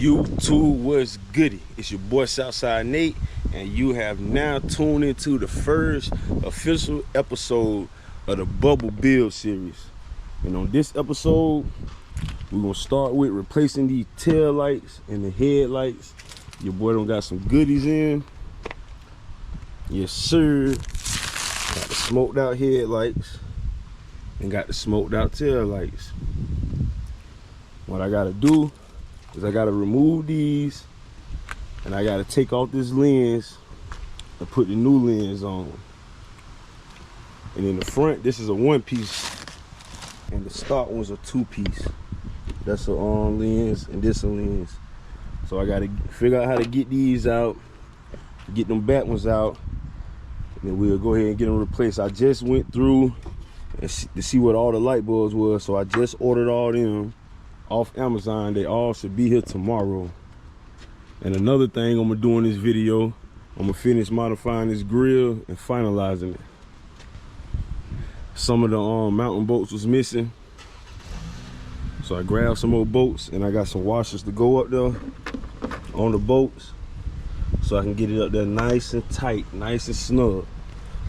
YouTube, what's goody? It's your boy Southside Nate, and you have now tuned into the first official episode of the Bubble Build series. And on this episode, we're gonna start with replacing these tail lights and the headlights. Your boy done got some goodies in. Yes, sir. Got the smoked out headlights and got the smoked out tail lights. What I gotta do is I gotta remove these and I gotta take off this lens and put the new lens on. And in the front, this is a one piece and the stock one's a two piece. That's a lens and this a lens. So I gotta figure out how to get these out, get them back ones out, and then we'll go ahead and get them replaced. I just went through and to see what all the light bulbs was, so I just ordered all them off Amazon. They all should be here tomorrow. And another thing I'm gonna do in this video, I'm gonna finish modifying this grill and finalizing it. Some of the mountain bolts was missing, so I grabbed some more bolts and I got some washers to go up there on the bolts so I can get it up there nice and tight, nice and snug.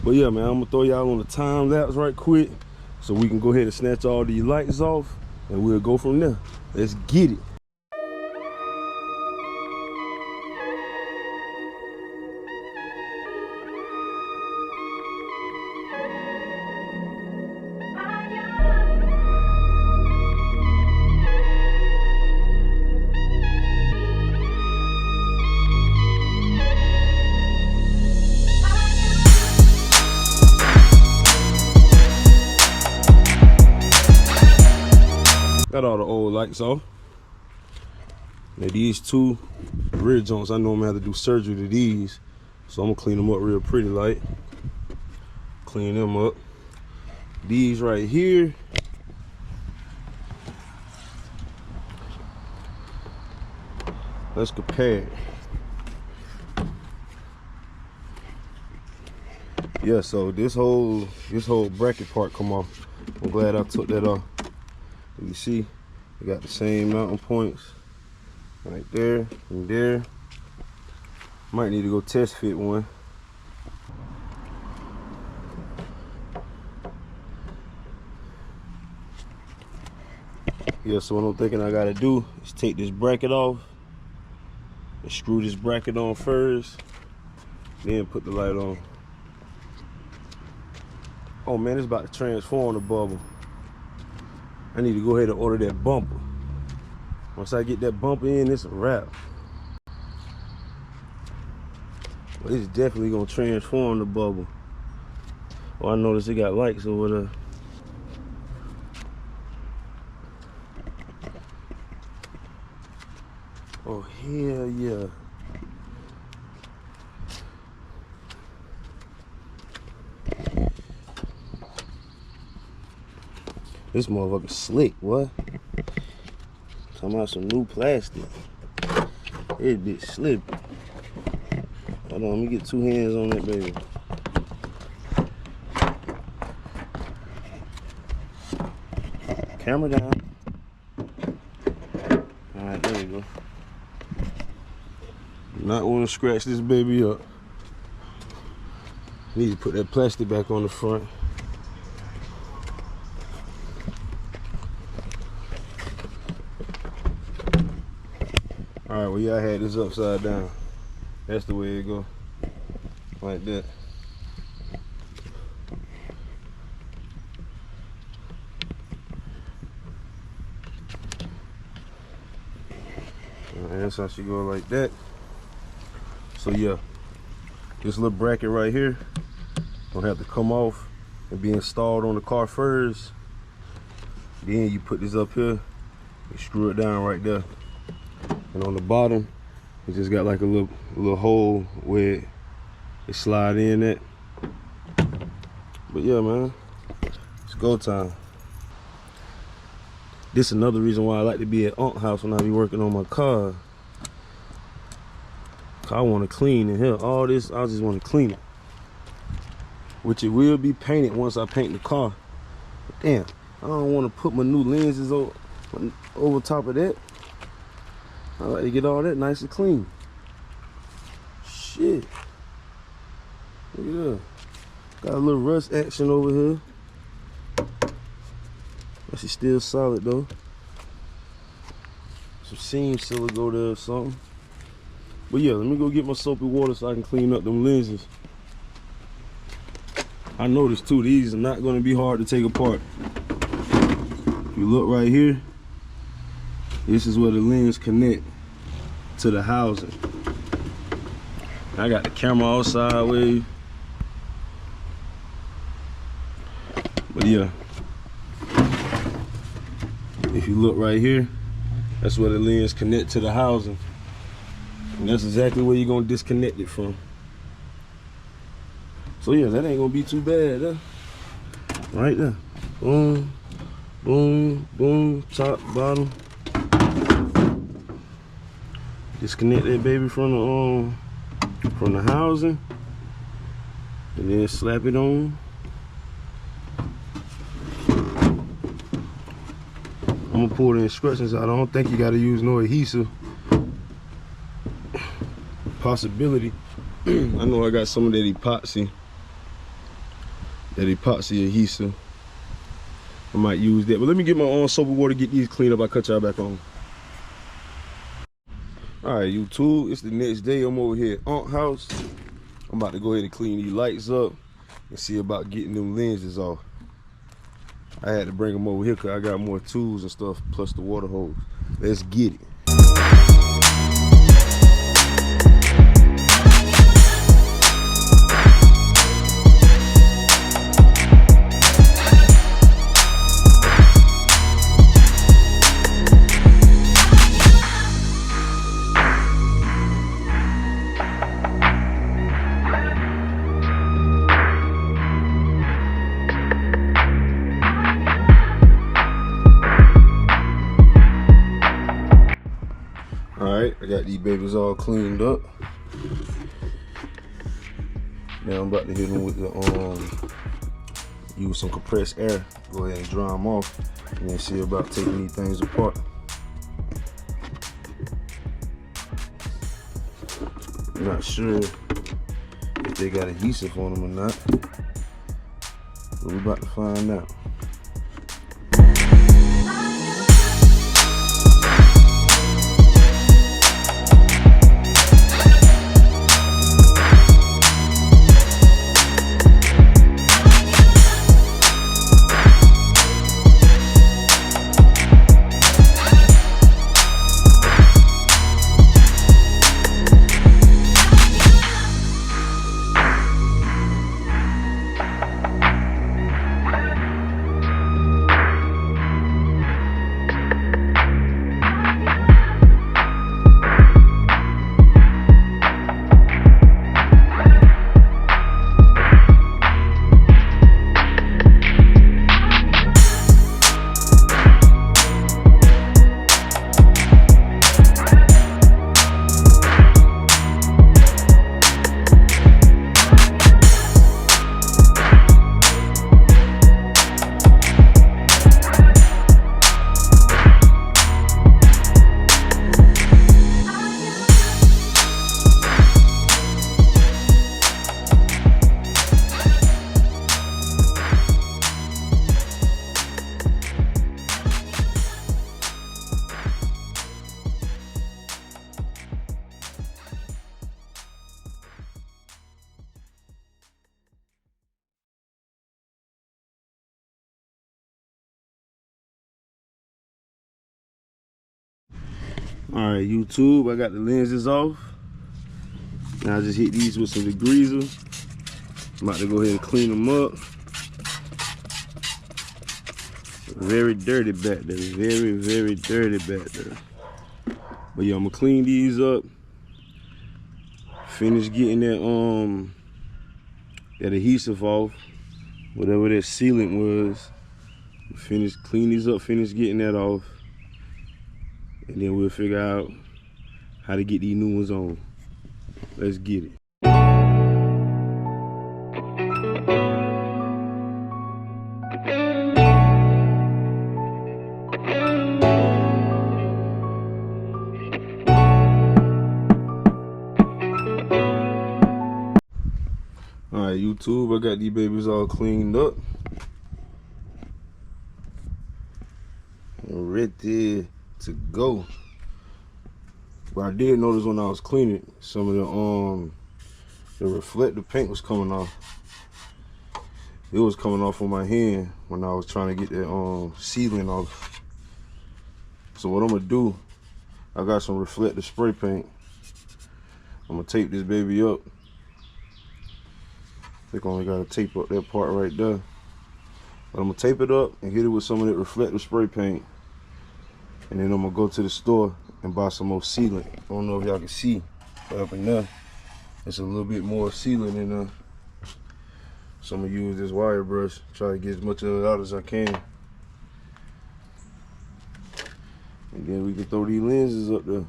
But yeah, man, I'm gonna throw y'all on the time lapse right quick so we can go ahead and snatch all these lights off and we'll go from there. Let's get it. Got all the old lights off. Now these two rear joints, I know I'm gonna have to do surgery to these, so I'm gonna clean them up real pretty light. Clean them up. These right here, let's compare. Yeah, so this whole bracket part come off. I'm glad I took that off. You see, we got the same mounting points right there and there. Might need to go test fit one. Yeah, so what I'm thinking I gotta do is take this bracket off and screw this bracket on first, then put the light on. Oh man, it's about to transform the bubble. I need to go ahead and order that bumper. Once I get that bumper in, it's a wrap. But it's definitely gonna transform the bubble. Oh, I noticed it got lights over there. Oh, hell yeah. This motherfucker slick, what? Talking about some new plastic. It bit slip. Hold on, let me get two hands on that baby. Camera down. Alright, there you go. Not want to scratch this baby up. Need to put that plastic back on the front. Alright, well, yeah, I had this upside down. That's the way it go. Like that. Alright, that's how she go like that. So yeah, this little bracket right here gonna have to come off and be installed on the car first. Then you put this up here and screw it down right there. And on the bottom, it just got like a little hole where it slide in at. But yeah, man, it's go time. This is another reason why I like to be at Aunt's house when I be working on my car. I want to clean in here. All this, I just want to clean it. Which it will be painted once I paint the car. But damn, I don't want to put my new lenses over top of that. I like to get all that nice and clean. Shit. Look at that. Got a little rust action over here. But she's still solid though. Some seam sealer go there or something. But yeah, let me go get my soapy water so I can clean up them lenses. I noticed too, these are not going to be hard to take apart. If you look right here, this is where the lens connect to the housing. I got the camera all sideways. But yeah, if you look right here, that's where the lens connect to the housing. And that's exactly where you're gonna disconnect it from. So yeah, that ain't gonna be too bad, huh? Right there. Boom, boom, boom, top, bottom. Disconnect that baby from the housing. And then slap it on. I'm gonna pull the instructions out. I don't think you gotta use no adhesive. Possibility. I know I got some of that epoxy adhesive. I might use that. But let me get my own soapy water, get these cleaned up. I'll cut y'all back on. Alright, YouTube, it's the next day. I'm over here at Aunt's house. I'm about to go ahead and clean these lights up and see about getting them lenses off. I had to bring them over here because I got more tools and stuff, plus the water hose. Let's get it. Alright, I got these babies all cleaned up. Now I'm about to hit them with the use some compressed air. Go ahead and dry them off and then see about taking these things apart. I'm not sure if they got adhesive on them or not, but we're about to find out. Alright, YouTube, I got the lenses off. Now I just hit these with some degreaser. I'm about to go ahead and clean them up. Very dirty back there. Very, very dirty back there. But yeah, I'm gonna clean these up. Finish getting that that adhesive off. Whatever that sealant was. Finish clean these up, finish getting that off. And then we'll figure out how to get these new ones on. Let's get it. YouTube, I got these babies all cleaned up and ready to go. But I did notice when I was cleaning, some of the reflective paint was coming off. It was coming off on my hand when I was trying to get that sealant off. So what I'm gonna do, I got some reflective spray paint. I'm gonna tape this baby up. I think I only gotta tape up that part right there. But I'm gonna tape it up and hit it with some of that reflective spray paint. And then I'm gonna go to the store and buy some more sealant. I don't know if y'all can see, but up in there, it's a little bit more sealant in there. So I'm gonna use this wire brush, try to get as much of it out as I can. And then we can throw these lenses up there.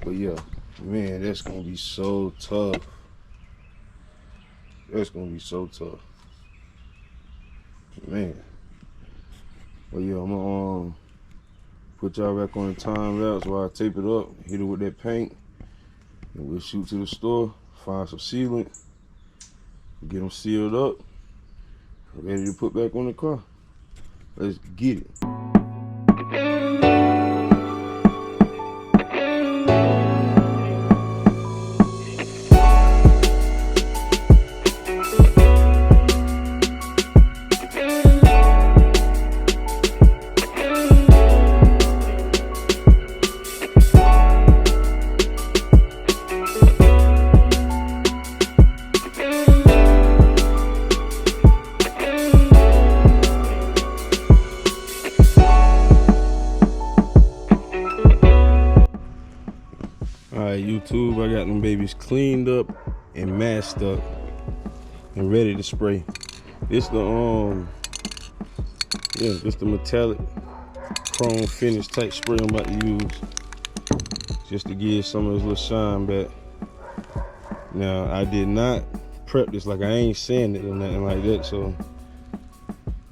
But yeah, man, that's gonna be so tough. That's gonna be so tough. Man. But yeah, I'm gonna put y'all back on the time lapse while I tape it up, hit it with that paint, and we'll shoot to the store, find some sealant, get them sealed up, ready to put back on the car. Let's get it. YouTube, I got them babies cleaned up and masked up and ready to spray. This the this the metallic chrome finish type spray I'm about to use, just to give some of this little shine back. Now I did not prep this, like I ain't sanded it or nothing like that, so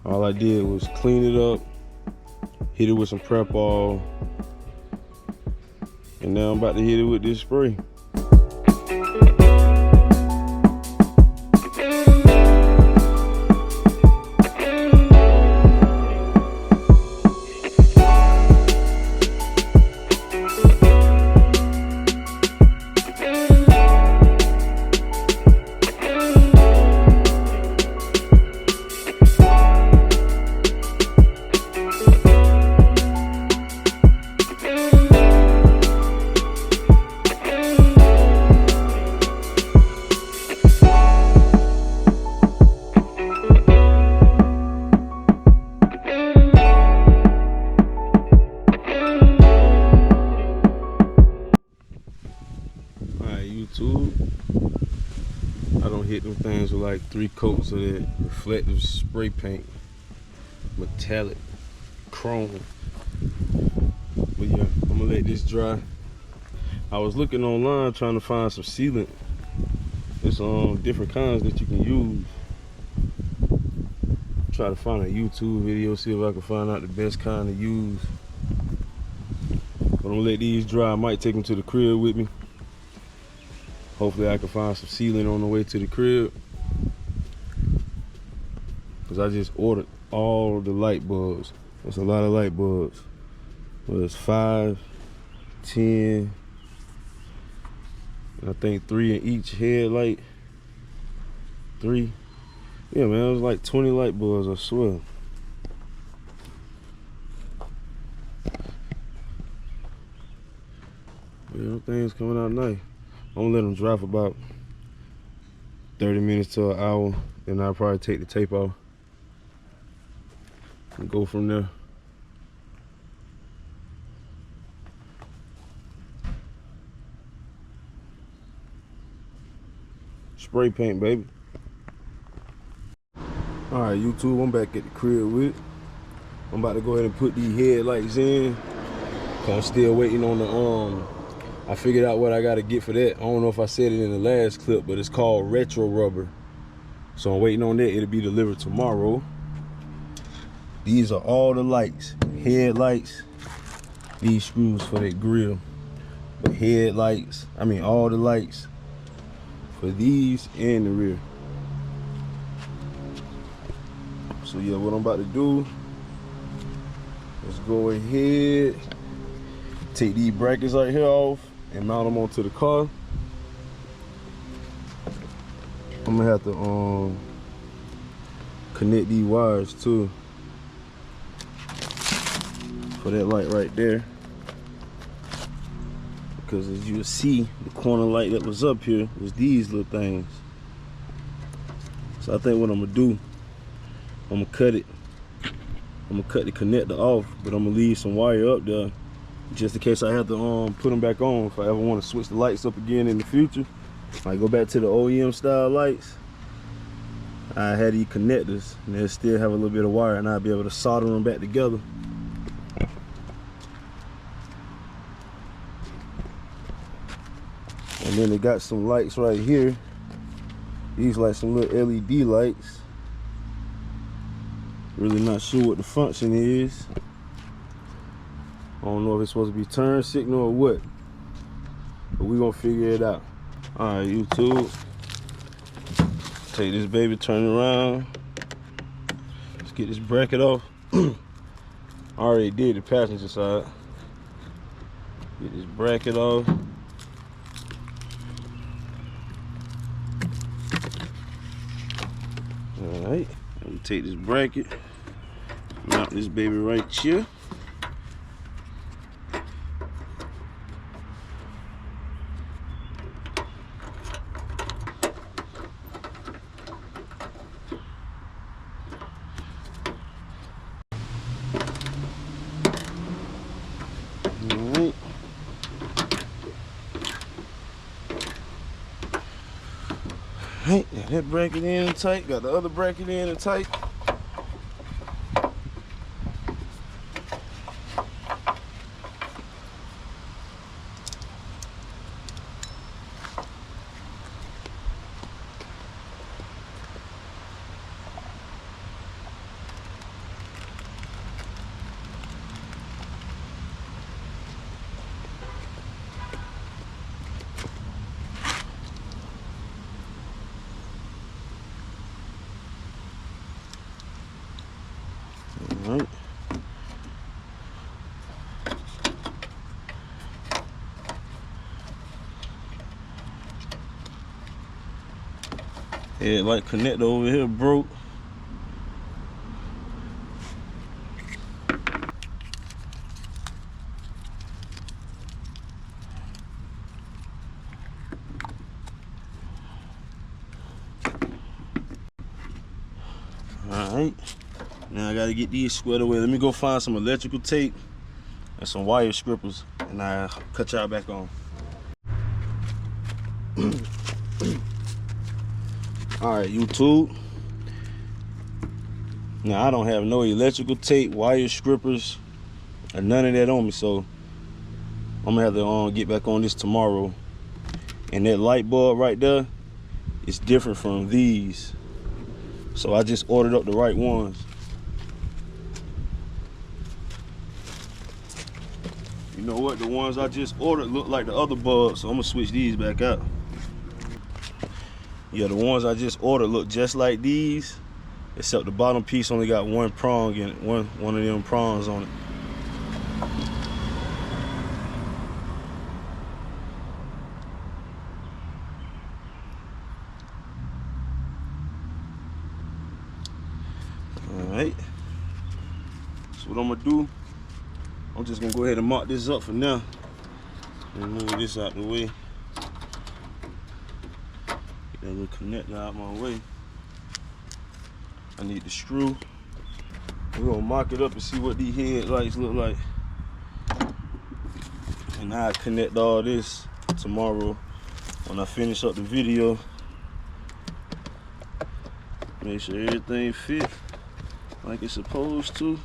all I did was clean it up, hit it with some prep all, and now I'm about to hit it with this spray. I don't hit them things with like 3 coats of that reflective spray paint, metallic chrome. But yeah, I'm gonna let this dry. I was looking online trying to find some sealant. There's different kinds that you can use. Try to find a YouTube video, see if I can find out the best kind to use. But I'm gonna let these dry. I might take them to the crib with me. Hopefully I can find some sealant on the way to the crib, because I just ordered all the light bulbs. There's a lot of light bulbs. Well, it's 5, 10, and I think 3 in each headlight. 3. Yeah, man, it was like 20 light bulbs, I swear. Yeah, them things coming out nice. I'm gonna let them dry for about 30 minutes to an hour, then I'll probably take the tape off and go from there. Spray paint, baby. All right, YouTube, I'm back at the crib with it. I'm about to go ahead and put these headlights in. I'm still waiting on the I figured out what I gotta get for that. I don't know if I said it in the last clip, but it's called RetroRubber. So I'm waiting on that. It'll be delivered tomorrow. These are all the lights, headlights. These screws for that grill. But headlights, I mean all the lights, for these and the rear. So yeah, what I'm about to do, let's go ahead, take these brackets right here off and mount them onto the car. I'm gonna have to connect these wires too for that light right there, because as you'll see, the corner light that was up here was these little things. So I think what I'm gonna do, I'm gonna cut it. I'm gonna cut the connector off, but I'm gonna leave some wire up there just in case I have to put them back on if I ever want to switch the lights up again in the future. Like go back to the OEM style lights, I had these connectors and they'll still have a little bit of wire, and I'll be able to solder them back together. And then they got some lights right here. These like some little LED lights. Really not sure what the function is. I don't know if it's supposed to be turn signal or what, but we're gonna figure it out. All right, YouTube. Take this baby, turn it around. Let's get this bracket off. I already did the passenger side. Get this bracket off. All right, let me take this bracket, mount this baby right here. Alright, got that bracket in tight, got the other bracket in and tight. Alright. Headlight connector over here broke. Alright. Now I gotta get these squared away. Let me go find some electrical tape and some wire strippers, and I'll cut y'all back on. Alright, YouTube. Now I don't have no electrical tape, wire strippers, or none of that on me, so I'm gonna have to get back on this tomorrow. And that light bulb right there is different from these, so I just ordered up the right ones. You know what? The ones I just ordered look like the other bulbs, so I'm gonna switch these back out. Yeah, the ones I just ordered look just like these, except the bottom piece only got one prong in it, one of them prongs on it. Alright. So what I'm gonna do, I'm just gonna go ahead and mark this up for now and move this out the way. Get that little connector out my way. I need the screw. We're gonna mark it up and see what these headlights look like. And I'll connect all this tomorrow when I finish up the video. Make sure everything fits like it's supposed to.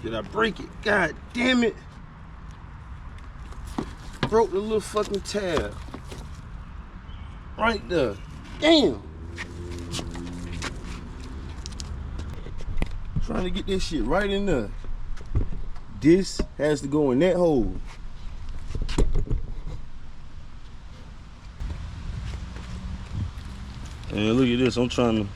Did I break it? God damn it. Broke the little fucking tab. Right there. Damn. Trying to get this shit right in there. This has to go in that hole. And look at this, I'm trying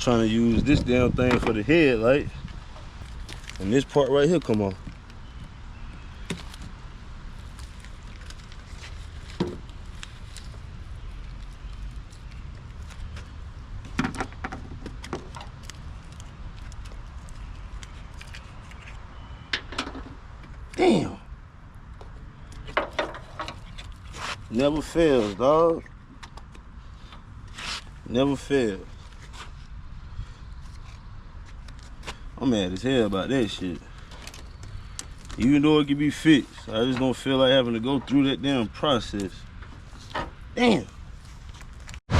to use this damn thing for the headlight. And this part right here come off. Damn. Never fails, dog. Never fails. I'm mad as hell about that shit. Even though it can be fixed, I just don't feel like having to go through that damn process. Damn. I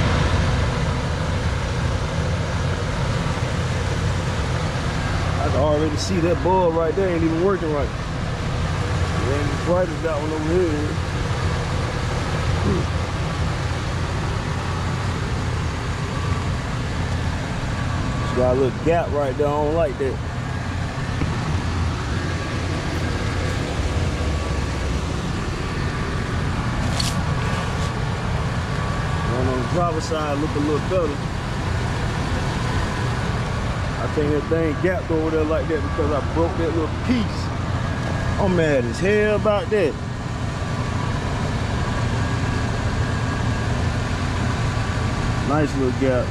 can already see that bulb right there ain't even working right. It ain't as bright as that one over here. It's got a little gap right there. I don't like that. And on the driver's side, look a little better. I think that thing gapped over there like that because I broke that little piece. I'm mad as hell about that. Nice little gap.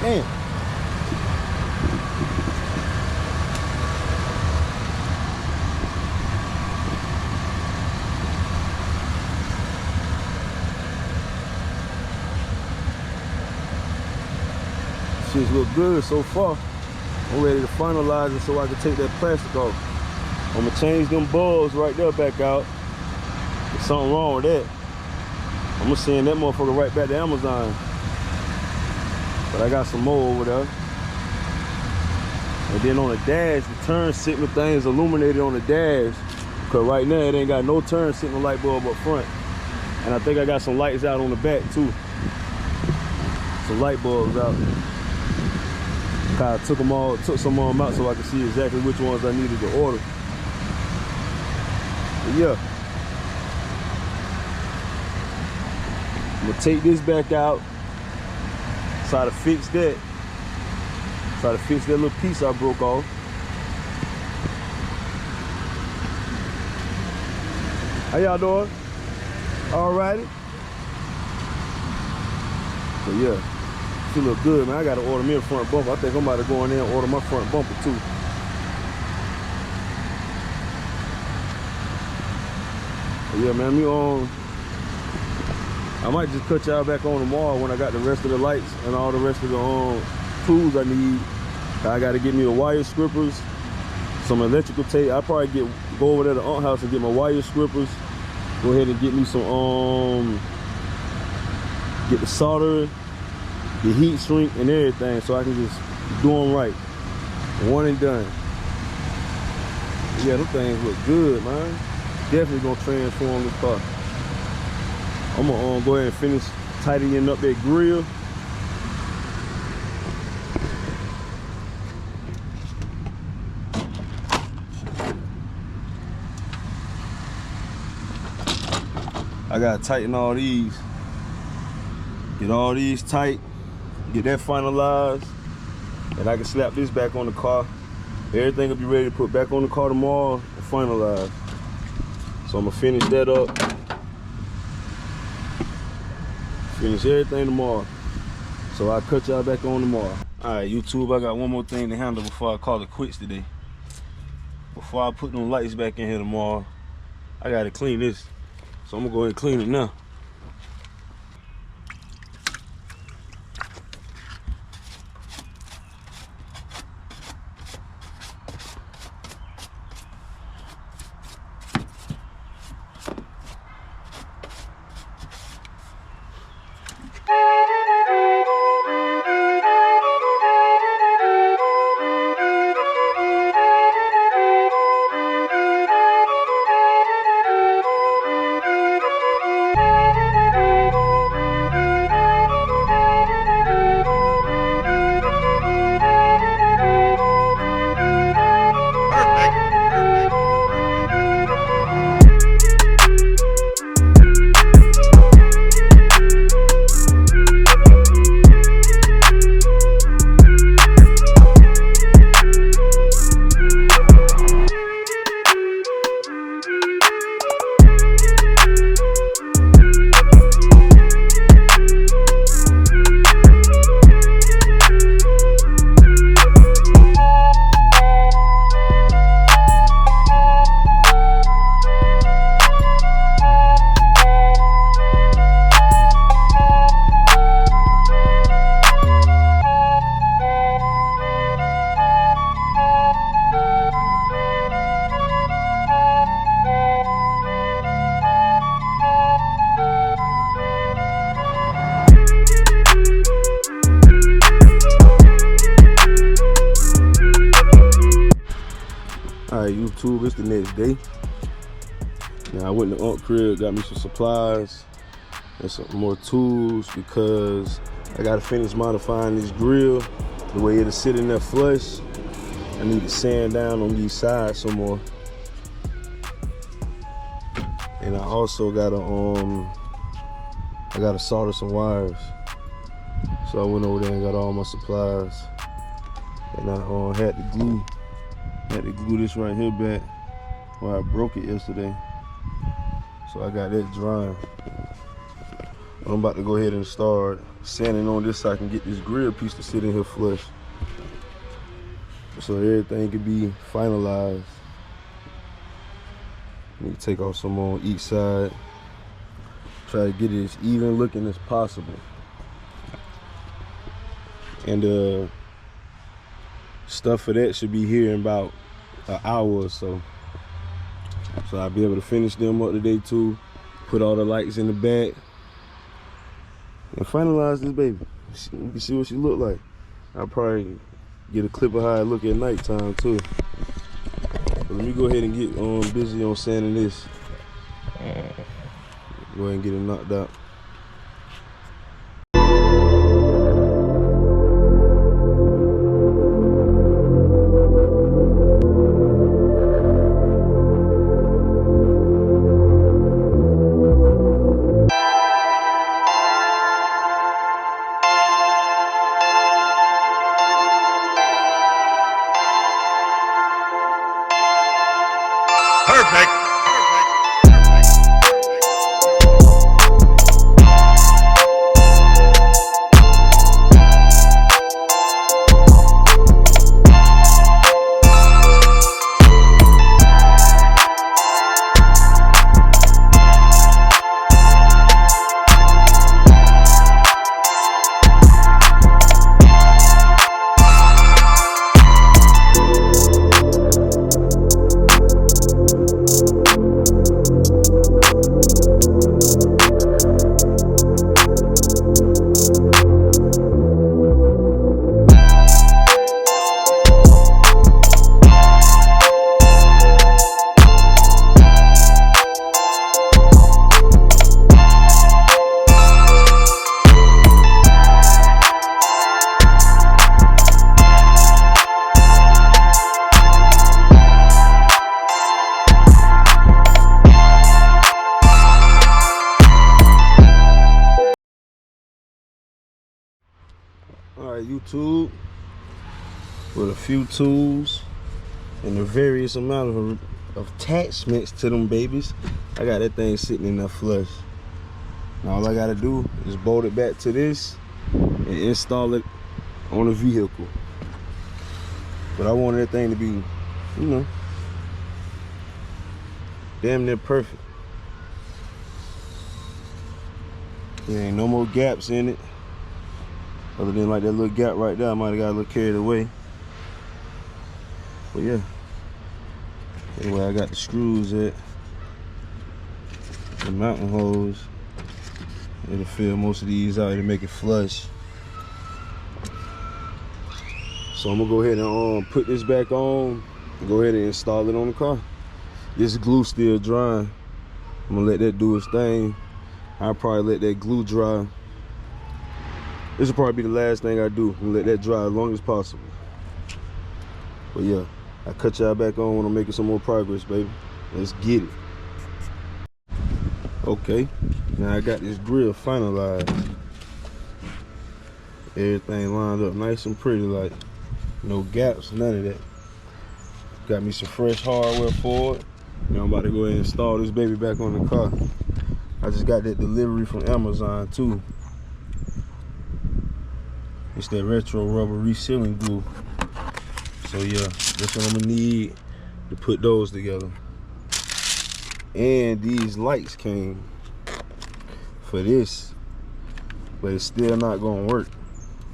Damn. Shit's look good so far. I'm ready to finalize it so I can take that plastic off. I'm gonna change them bulbs right there back out. There's something wrong with that. I'm gonna send that motherfucker right back to Amazon. But I got some more over there. And then on the dash, the turn signal thing's illuminated on the dash. Cause right now it ain't got no turn signal light bulb up front. And I think I got some lights out on the back too. Some light bulbs out. I took some of them out so I could see exactly which ones I needed to order. But yeah. I'm gonna take this back out. Try to fix that. Try to fix that little piece I broke off. How y'all doing? Alrighty. So yeah. She look good, man. I gotta order me a front bumper. I think I'm about to go in there and order my front bumper too. But yeah, man, I might just cut y'all back on tomorrow when I got the rest of the lights and all the rest of the tools I need. I gotta get me a wire strippers, some electrical tape. I'll probably go over there to Aunt house and get my wire strippers. Go ahead and get me some get the solder, the heat shrink and everything, so I can just do them right. One and done. Yeah, them things look good, man. Definitely gonna transform this car. I'm gonna go ahead and finish tightening up that grill. I gotta tighten all these. Get all these tight. Get that finalized, and I can slap this back on the car. Everything will be ready to put back on the car tomorrow and finalize. So I'm gonna finish that up. Finish everything tomorrow. So I'll cut y'all back on tomorrow. All right, YouTube, I got one more thing to handle before I call it quits today. Before I put them lights back in here tomorrow, I gotta clean this. So I'm gonna go ahead and clean it now. YouTube. It's the next day. Now I went to Aunt crib, got me some supplies and some more tools because I gotta finish modifying this grill the way it'll sit in there flush. I need to sand down on these sides some more. And I also gotta solder some wires. So I went over there and got all my supplies. And I had to glue this right here back where I broke it yesterday. So I got that drying. I'm about to go ahead and start sanding on this so I can get this grill piece to sit in here flush. So everything can be finalized. Need to take off some on each side. Try to get it as even looking as possible. And stuff for that should be here in about an hour or so. So I'll be able to finish them up today too. Put all the lights in the back. And finalize this baby. You can see what she look like. I'll probably get a clip of how I look at nighttime too. But let me go ahead and get busy on sanding this. Go ahead and get it knocked out. Perfect. Alright, YouTube, with a few tools and a various amount of attachments to them babies, I got that thing sitting in there flush. Now all I gotta do is bolt it back to this and install it on the vehicle. But I wanted that thing to be, you know, damn near perfect. There ain't no more gaps in it. Other than like that little gap right there, I might have got a little carried away. But yeah. Anyway, I got the screws at the mountain holes. It'll fill most of these out to make it flush. So I'm gonna go ahead and put this back on and go ahead and install it on the car. This glue still drying. I'm gonna let that do its thing. I'll probably let that glue dry. This will probably be the last thing I do. I'm gonna let that dry as long as possible. But yeah, I cut y'all back on when I'm making some more progress, baby. Let's get it. Okay, now I got this grill finalized. Everything lined up nice and pretty, like no gaps, none of that. Got me some fresh hardware for it. Now I'm about to go ahead and install this baby back on the car. I just got that delivery from Amazon too. It's that RetroRubber resealing glue. So yeah, that's what I'm gonna need to put those together. And these lights came for this, but it's still not gonna work.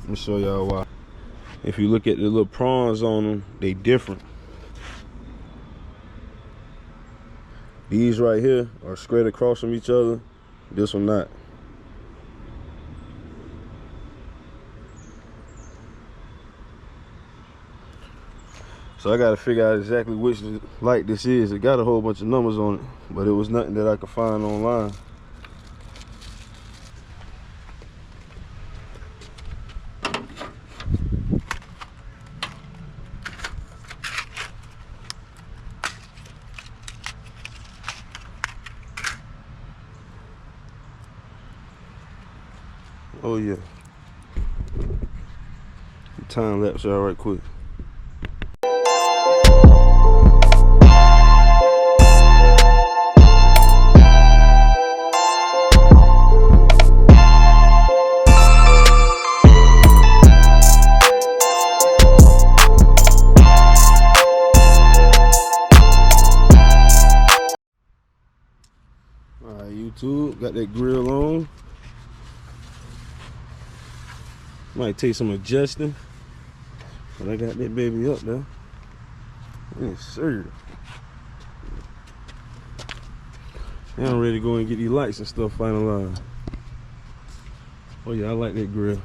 Let me show y'all why. If you look at the little prongs on them, they different. These right here are straight across from each other. This one not. So I gotta figure out exactly which light this is. It got a whole bunch of numbers on it, but it was nothing that I could find online. Oh yeah. Time lapse y'all right quick. Alright, YouTube, got that grill on. Might take some adjusting, but I got that baby up there. Yes, sir. Now I'm ready to go and get these lights and stuff finalized. Oh yeah, I like that grill.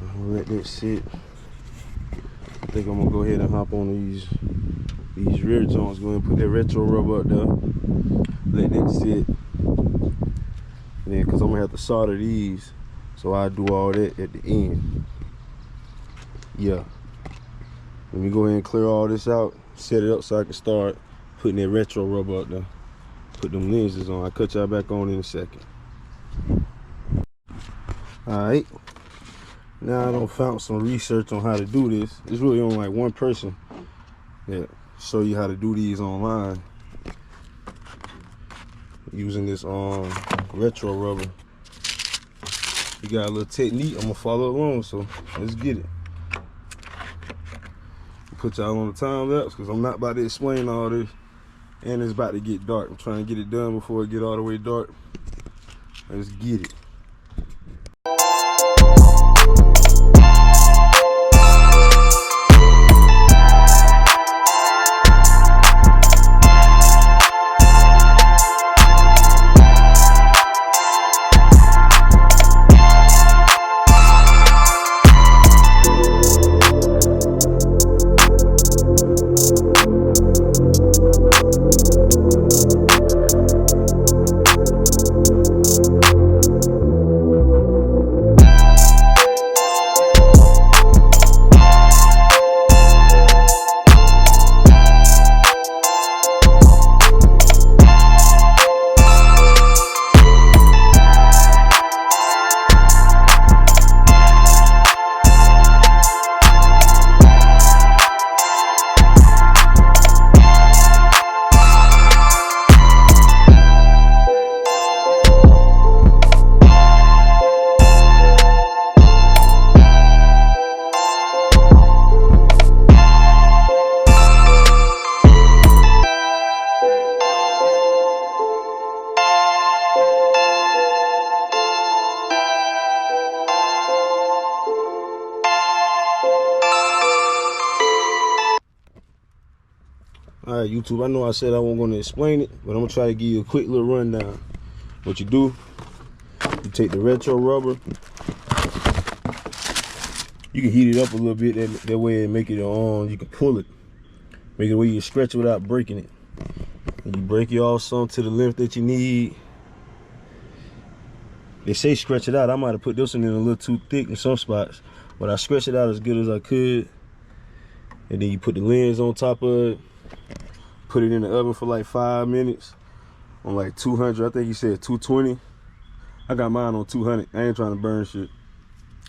I'm gonna let that sit. I think I'm gonna go ahead and hop on these rear joints. Go ahead and put that retro rubber up there. Let that sit. And then, cause I'm gonna have to solder these, so I do all that at the end. Yeah. Let me go ahead and clear all this out, set it up so I can start putting that retro rubber up there. Put them lenses on. I'll cut y'all back on in a second. Alright. Now I done found some research on how to do this. It's really only like one person that show you how to do these online using this retro rubber. You got a little technique. I'm gonna follow along, so let's get it. Put y'all on the time lapse because I'm not about to explain all this, and it's about to get dark. I'm trying to get it done before it get all the way dark. Let's get it. Alright, YouTube, I know I said I wasn't going to explain it, but I'm going to try to give you a quick little rundown. What you do, you take the retro rubber, you can heat it up a little bit, that way it make it on, you can pull it. Make it where you can stretch it without breaking it. And you break it off some to the length that you need. They say stretch it out. I might have put this one in a little too thick in some spots, but I stretched it out as good as I could. And then you put the lens on top of it. Put it in the oven for like 5 minutes on like 200. I think he said 220. I got mine on 200. I ain't trying to burn shit.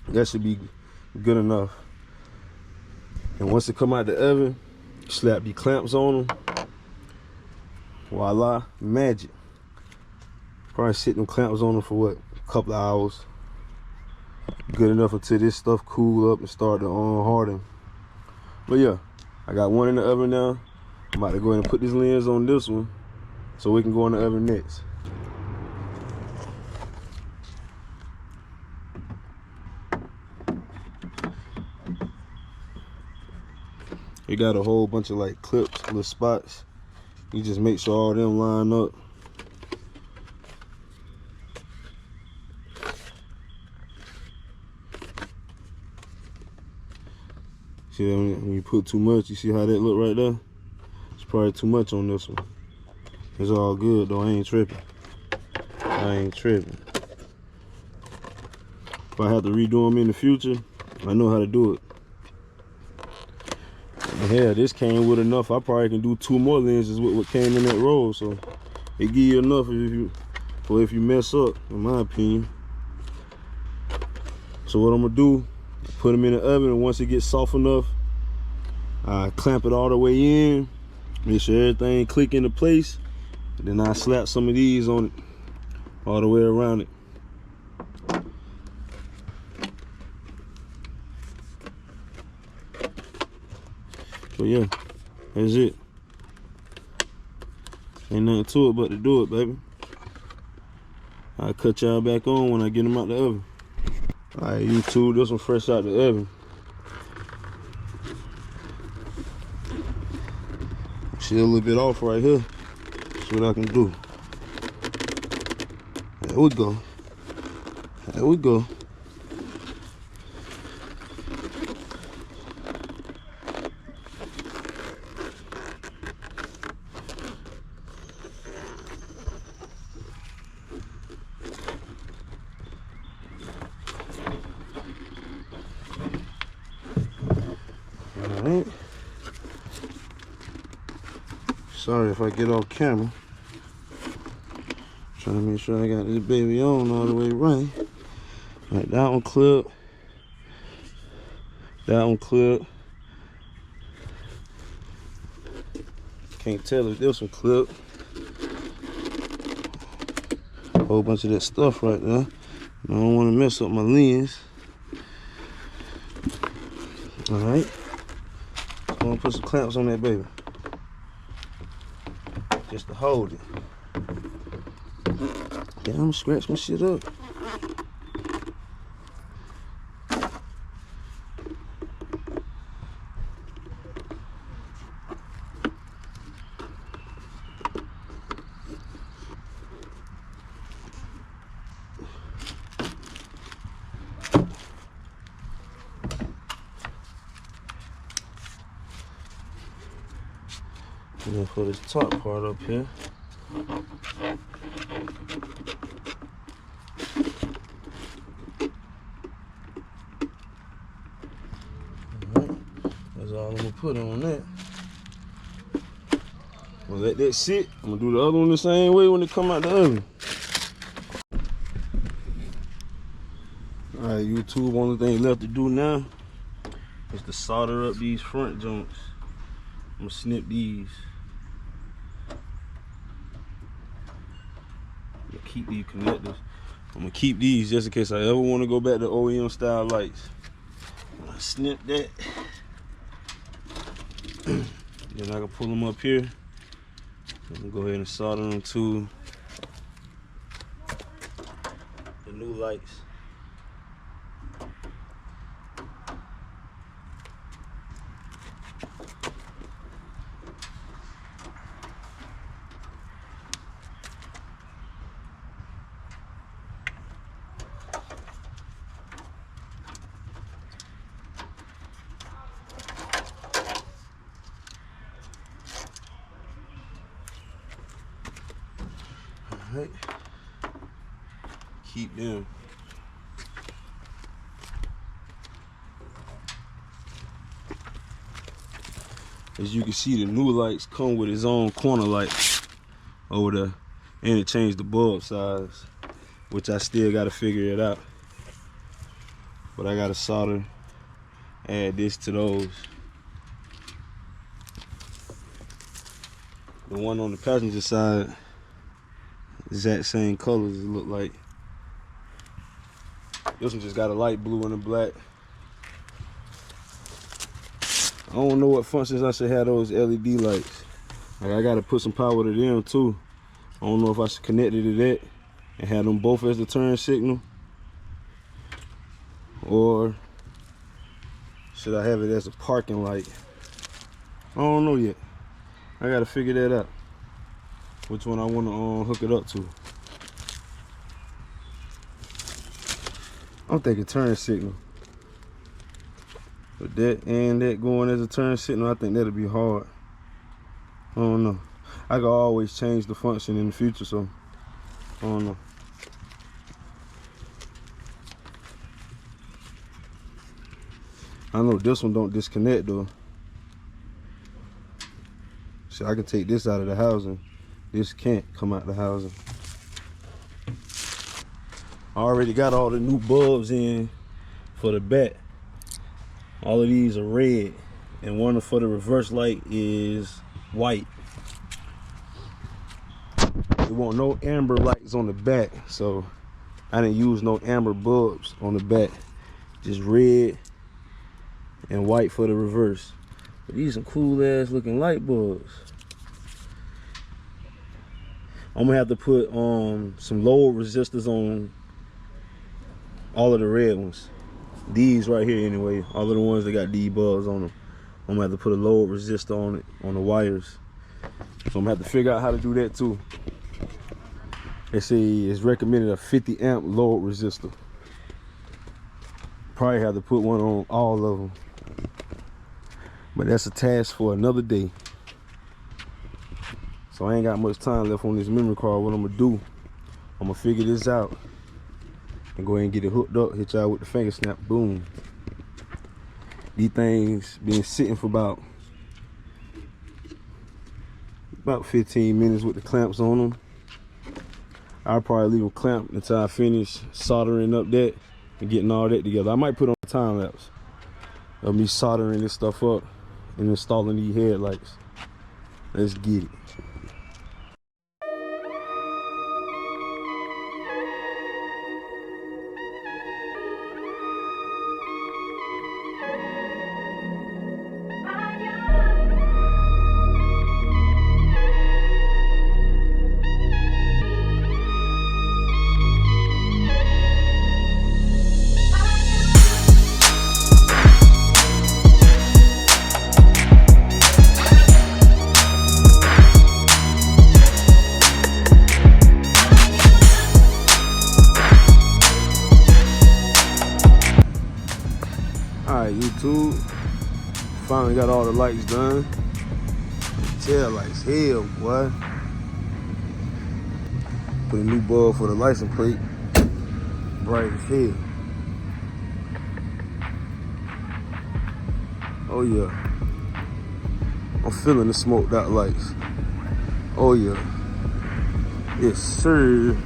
That should be good enough. And once it come out the oven, slap the clamps on them. Voila, magic. Probably sit them clamps on them for what, a couple of hours. Good enough until this stuff cool up and start to harden. But yeah, I got one in the oven now. I'm about to go ahead and put this lens on this one so we can go in the oven next. You got a whole bunch of like clips, little spots. You just make sure all them line up. See that when you put too much, you see how that look right there? It's probably too much on this one. It's all good though, I ain't tripping. I ain't tripping. If I have to redo them in the future, I know how to do it. And hell, this came with enough. I probably can do 2 more lenses with what came in that roll, so it give you enough if you mess up, in my opinion. So what I'm gonna do, put them in the oven, and once it gets soft enough, I clamp it all the way in, make sure everything click into place, and then I slap some of these on it all the way around it. So yeah, that's it. Ain't nothing to it but to do it, baby. I'll cut y'all back on when I get them out the oven. Alright, YouTube, this one fresh out the oven. See a little bit off right here. See what I can do. There we go. There we go. Alright. Sorry if I get off camera. Trying to make sure I got this baby on all the way right. Alright, that one clip. That one clip. Can't tell if this one clip. A whole bunch of that stuff right there. I don't want to mess up my lens. Alright. I'm gonna put some clamps on that baby. Just to hold it. Yeah, I'm gonna scratch my shit up. And then for this top part up here. Alright, that's all I'm gonna put on that. We'll let that sit. I'm gonna do the other one the same way when it come out the oven. Alright, YouTube, only thing left to do now is to solder up these front joints. I'm gonna snip these. I'm gonna keep these connectors. I'm gonna keep these just in case I ever want to go back to OEM style lights. I'm gonna snip that. Then I can pull them up here. I'm gonna go ahead and solder them to the new lights. Alright, keep them. As you can see, the new lights come with its own corner light over there, and it changed the bulb size, which I still got to figure it out. But I got to solder, add this to those. The one on the passenger side, exact same colors it look like. This one just got a light blue and a black. I don't know what functions I should have those LED lights. Like, I gotta put some power to them too. I don't know if I should connect it to that and have them both as the turn signal, or should I have it as a parking light? I don't know yet. I gotta figure that out. Which one I want to hook it up to. I'm thinking turn signal. With that and that going as a turn signal, I think that'll be hard. I don't know. I can always change the function in the future, so I don't know. I know this one don't disconnect though. So I can take this out of the housing. This can't come out the housing. I already got all the new bulbs in for the back. All of these are red, and one for the reverse light is white. There won't no amber lights on the back, so I didn't use no amber bulbs on the back. Just red and white for the reverse. But these some cool ass looking light bulbs. I'm gonna have to put some lower resistors on all of the red ones. These right here anyway, all of the ones that got these bulbs on them. I'm gonna have to put a lower resistor on it, on the wires. So I'm gonna have to figure out how to do that too. They say it's recommended a 50 amp load resistor. Probably have to put one on all of them. But that's a task for another day. So I ain't got much time left on this memory card. What I'm gonna do, I'm gonna figure this out and go ahead and get it hooked up, hit y'all with the finger snap, boom. These things been sitting for about 15 minutes with the clamps on them. I'll probably leave them clamped until I finish soldering up that and getting all that together. I might put on a time lapse of me soldering this stuff up and installing these headlights. Let's get it. Alright, YouTube, finally got all the lights done. Tail lights, hell, boy. Put a new bulb for the license plate, bright as hell. Oh yeah, I'm feeling the smoked out lights. Oh yeah, yes sir.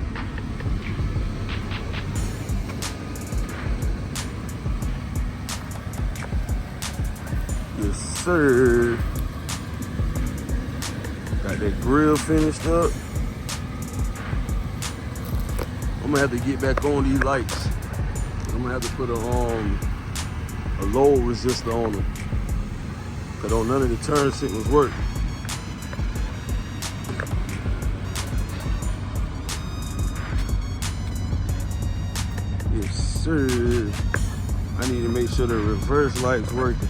Yes, sir. Got that grill finished up. I'm gonna have to get back on these lights. I'm gonna have to put a low resistor on them. Cause on none of the turn signals work. Yes, sir. I need to make sure the reverse light's working.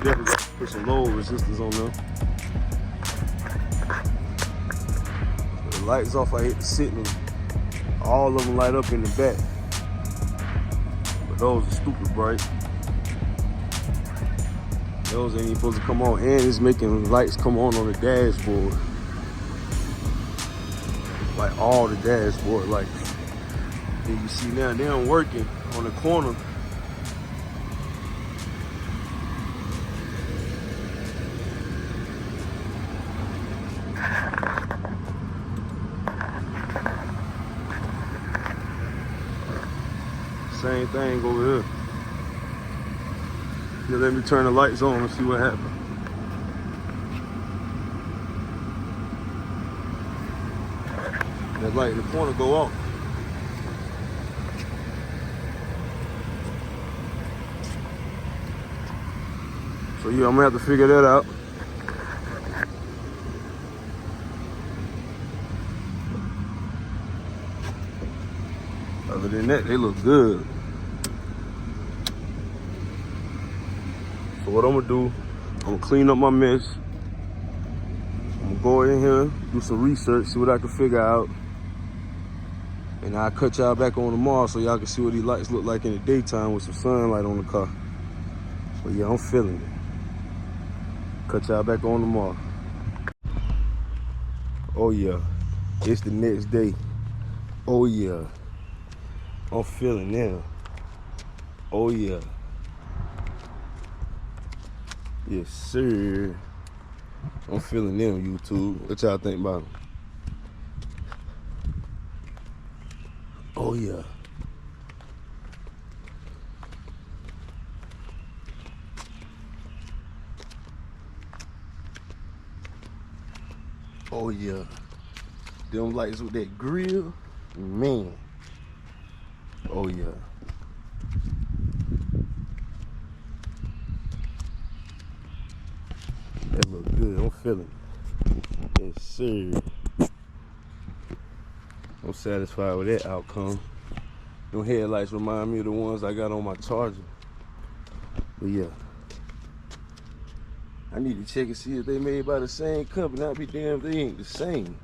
Definitely put some low resistors on them. With the lights off, I hit the signal. All of them light up in the back. But those are stupid bright. Those ain't even supposed to come on. And it's making lights come on the dashboard. Like all the dashboard lights. And you see now, they're working on the corner. Same thing over here. Now let me turn the lights on and see what happens. That light in the corner go off. So yeah, I'm gonna have to figure that out. Other than that, they look good. So what I'm gonna do, I'm gonna clean up my mess. I'm gonna go in here, do some research, see what I can figure out. And I'll cut y'all back on tomorrow so y'all can see what these lights look like in the daytime with some sunlight on the car. But yeah, I'm feeling it. Cut y'all back on tomorrow. Oh yeah, it's the next day. Oh yeah, I'm feeling them. Oh yeah. Yes sir. I'm feeling them, YouTube. What y'all think about them? Oh yeah. Oh yeah. Them lights with that grill, man. Oh yeah. That look good. I'm feeling it. Yes sir. I'm satisfied with that outcome. Them headlights remind me of the ones I got on my Charger. But yeah, I need to check and see if they made by the same company. I'd be damned if they ain't the same.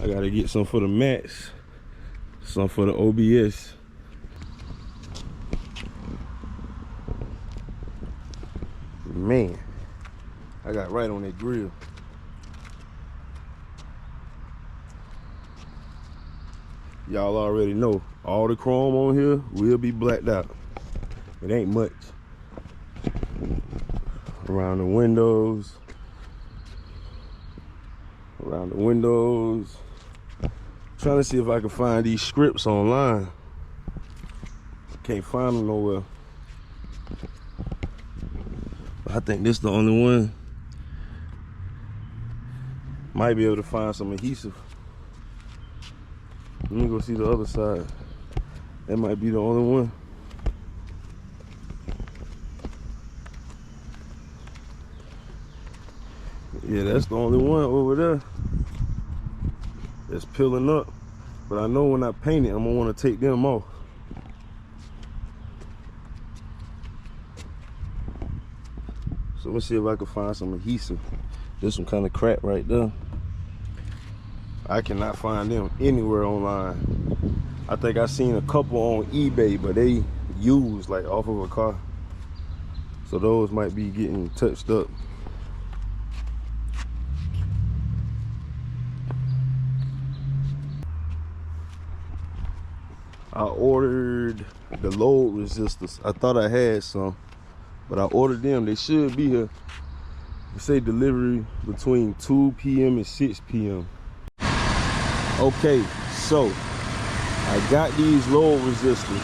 I gotta get some for the Max, some for the OBS. Man, I got right on that grill. Y'all already know, all the chrome on here will be blacked out. It ain't much. Around the windows. Around the windows. Trying to see if I can find these scripts online. Can't find them nowhere. I think this is the only one. Might be able to find some adhesive. Let me go see the other side. That might be the only one. Yeah, that's the only one over there that's peeling up. But I know when I paint it, I'm gonna want to take them off. So let's see if I can find some adhesive. There's some kind of crap right there. I cannot find them anywhere online. I think I seen a couple on eBay, but they used like off of a car. So those might be getting touched up. I ordered the load resistors. I thought I had some, but I ordered them. They should be here. They say delivery between 2 p.m. and 6 p.m. Okay, so I got these load resistors.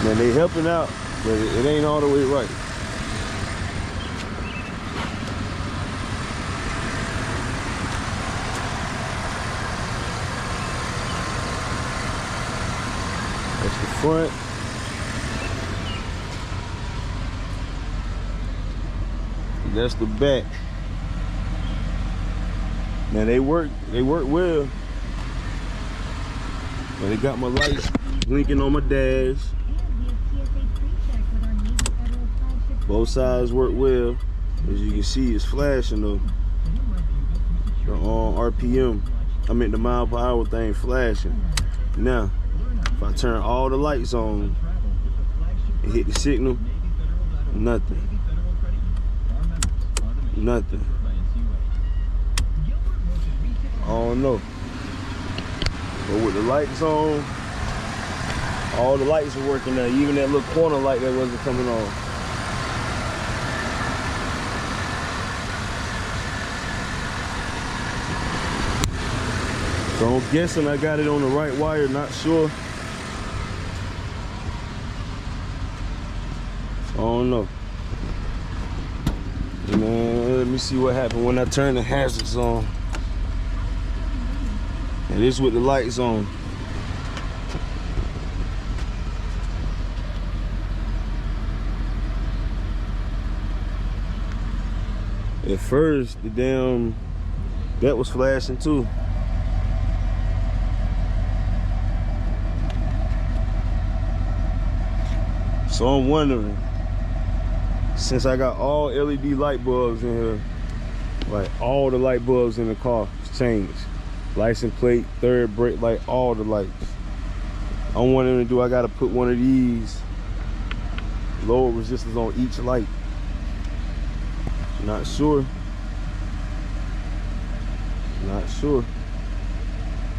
Man, they helping out, but it ain't all the way right. That's the front. And that's the back. Now they work well. And they got my lights blinking on my dash. Both sides work well. As you can see, it's flashing though. The RPM, I meant the mile per hour thing flashing. Now, if I turn all the lights on and hit the signal, nothing. Nothing. I don't know. But with the lights on, all the lights are working now. Even that little corner light that wasn't coming on. So I'm guessing I got it on the right wire, not sure. I don't know. Man, let me see what happened when I turn the hazards on. And this with the lights on. At first, the damn, that was flashing too. So I'm wondering, since I got all LED light bulbs in here, like all the light bulbs in the car changed. License plate, third brake light, all the lights. I'm wondering, do I gotta put one of these lower resistors on each light? Not sure. Not sure.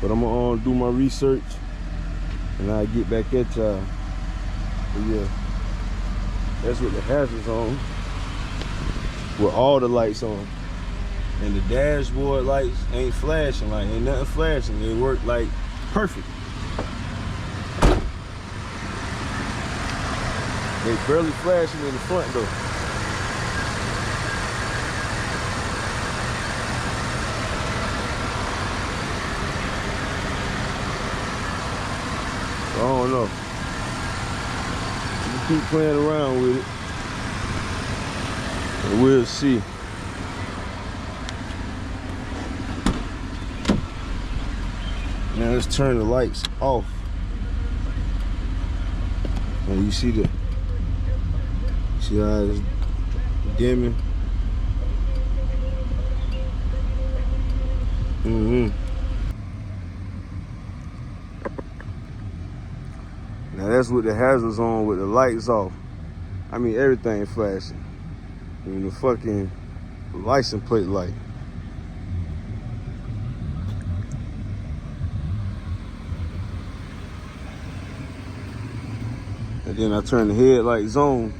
But I'm gonna do my research and I'll get back at y'all. But yeah, that's what the hazards on, with all the lights on. And the dashboard lights ain't flashing, like ain't nothing flashing. They work like perfect. They barely flashing in the front though. I don't know. You keep playing around with it, and we'll see. Now let's turn the lights off. And you see how it's dimming. Now that's with the hazards on, with the lights off. I mean, everything flashing. Even the fucking license plate light. And then I turn the headlights on.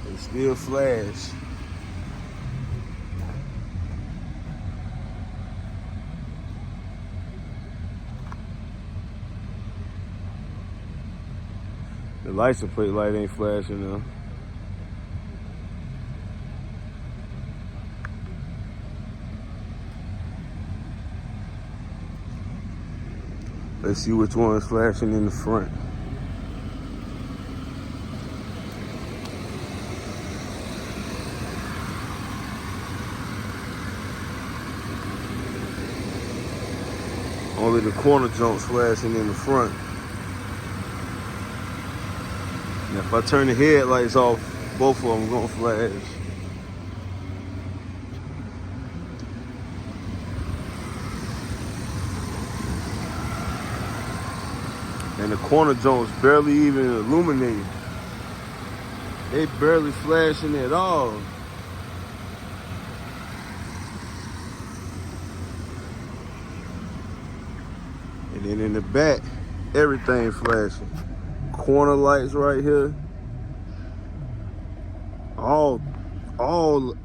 They still flash. The license plate light ain't flashing now. Let's see which one is flashing in the front. Only the corner jumps flashing in the front. And if I turn the headlights off, both of them gonna flash. And the corner joints barely even illuminated. They barely flashing at all. And then in the back, everything flashing. Corner lights right here.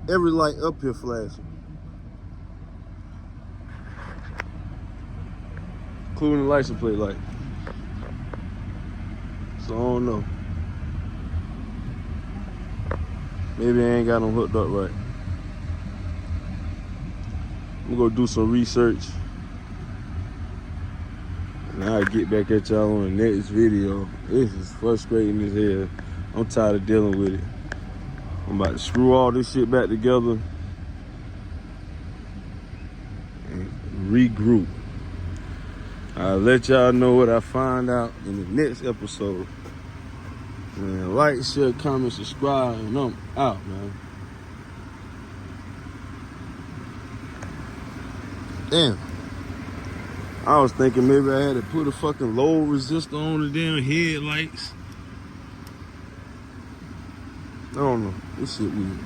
Every light up here flashing. Including the license plate light. So I don't know. Maybe I ain't got them hooked up right. I'm gonna do some research. And I'll get back at y'all on the next video. This is frustrating as hell. I'm tired of dealing with it. I'm about to screw all this shit back together and regroup. I'll let y'all know what I find out in the next episode. Man, like, share, comment, subscribe, and I'm out, man. Damn. I was thinking maybe I had to put a fucking low resistor on the damn headlights. I don't know. This shit weird.